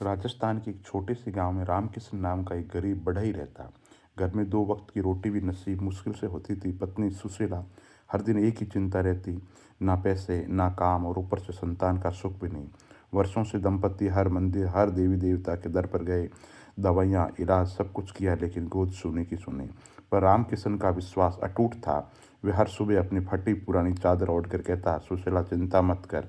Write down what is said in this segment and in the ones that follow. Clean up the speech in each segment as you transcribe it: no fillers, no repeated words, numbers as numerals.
राजस्थान के एक छोटे से गांव में रामकिशन नाम का एक गरीब बढ़ई रहता। घर में दो वक्त की रोटी भी नसीब मुश्किल से होती थी। पत्नी सुशीला हर दिन एक ही चिंता रहती, ना पैसे ना काम और ऊपर से संतान का सुख भी नहीं। वर्षों से दंपति हर मंदिर हर देवी देवता के दर पर गए, दवाइयाँ इलाज सब कुछ किया, लेकिन गोद सुनी की सुनी। पर रामकिशन का विश्वास अटूट था। वे हर सुबह अपनी फटी पुरानी चादर ओढ़ कर कहता, सुशीला चिंता मत कर,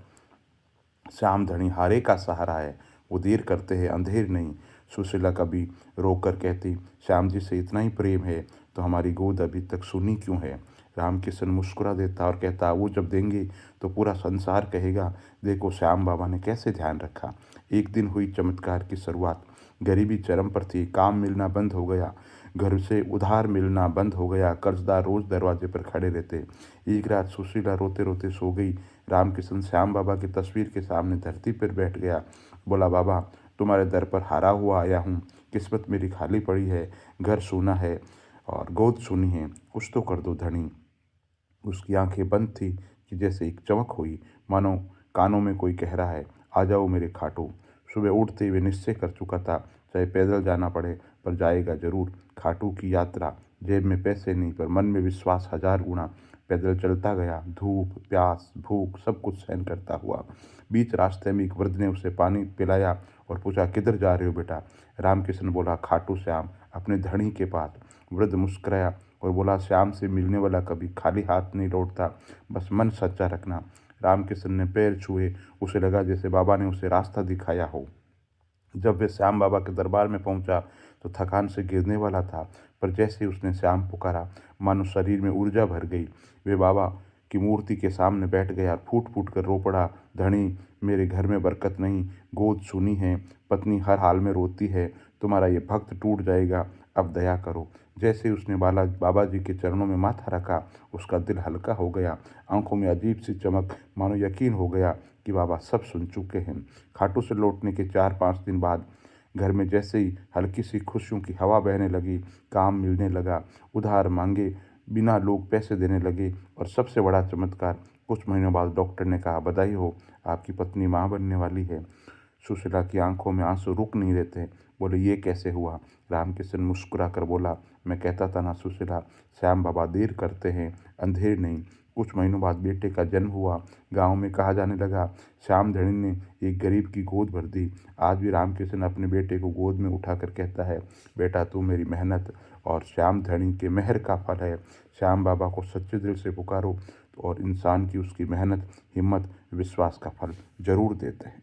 श्याम धनी हारे का सहारा है, वो देर करते हैं अंधेर नहीं। सुशीला कभी रोक कर कहती, श्याम जी से इतना ही प्रेम है तो हमारी गोद अभी तक सुनी क्यों है। रामकिशन मुस्कुरा देता और कहता, वो जब देंगे तो पूरा संसार कहेगा, देखो श्याम बाबा ने कैसे ध्यान रखा। एक दिन हुई चमत्कार की शुरुआत। गरीबी चरम पर थी, काम मिलना बंद हो गया, घर से उधार मिलना बंद हो गया, कर्जदार रोज दरवाजे पर खड़े रहते। एक रात सुशीला रोते रोते सो गई। रामकिशन श्याम बाबा की तस्वीर के सामने धरती पर बैठ गया। बोला, बाबा तुम्हारे दर पर हारा हुआ आया हूँ। किस्मत मेरी खाली पड़ी है, घर सूना है और गोद सुनी है, कुछ तो कर दो धनी। उसकी आंखें बंद थी कि जैसे एक चमक हुई, मानो कानों में कोई कह रहा है, आ जाओ मेरे खाटू। सुबह उठते हुए निश्चय कर चुका था, चाहे पैदल जाना पड़े पर जाएगा जरूर। खाटू की यात्रा, जेब में पैसे नहीं पर मन में विश्वास 1000 गुना। पैदल चलता गया, धूप प्यास भूख सब कुछ सहन करता हुआ। बीच रास्ते में एक वृद्ध ने उसे पानी पिलाया और पूछा, किधर जा रहे हो बेटा। रामकिशन बोला, खाटू श्याम, अपने धनी के पास। वृद्ध मुस्कुराया और बोला, श्याम से मिलने वाला कभी खाली हाथ नहीं लौटता, बस मन सच्चा रखना। रामकिशन ने पैर छुए, उसे लगा जैसे बाबा ने उसे रास्ता दिखाया हो। जब वे श्याम बाबा के दरबार में पहुंचा तो थकान से गिरने वाला था, पर जैसे ही उसने श्याम पुकारा, मानो शरीर में ऊर्जा भर गई। वे बाबा की मूर्ति के सामने बैठ गया और फूट फूट कर रो पड़ा, धनी मेरे घर में बरकत नहीं, गोद सुनी है, पत्नी हर हाल में रोती है, तुम्हारा ये भक्त टूट जाएगा, अब दया करो। जैसे ही उसने बाबा जी के चरणों में माथा रखा, उसका दिल हल्का हो गया, आंखों में अजीब सी चमक, मानो यकीन हो गया कि बाबा सब सुन चुके हैं। खाटू से लौटने के 4-5 दिन बाद घर में जैसे ही हल्की सी खुशियों की हवा बहने लगी, काम मिलने लगा, उधार मांगे बिना लोग पैसे देने लगे, और सबसे बड़ा चमत्कार, कुछ महीनों बाद डॉक्टर ने कहा, बधाई हो, आपकी पत्नी माँ बनने वाली है। सुशीला की आंखों में आंसू रुक नहीं रहते। बोले, ये कैसे हुआ। रामकिशन मुस्कुरा कर बोला, मैं कहता था ना सुशीला, श्याम बाबा देर करते हैं अंधेर नहीं। कुछ महीनों बाद बेटे का जन्म हुआ। गांव में कहा जाने लगा, श्याम धनी ने एक गरीब की गोद भर दी। आज भी रामकिशन अपने बेटे को गोद में उठाकर कहता है, बेटा तू मेरी मेहनत और श्याम धनी के मेहर का फल है। श्याम बाबा को सच्चे दिल से पुकारो और इंसान की उसकी मेहनत हिम्मत विश्वास का फल जरूर देते हैं।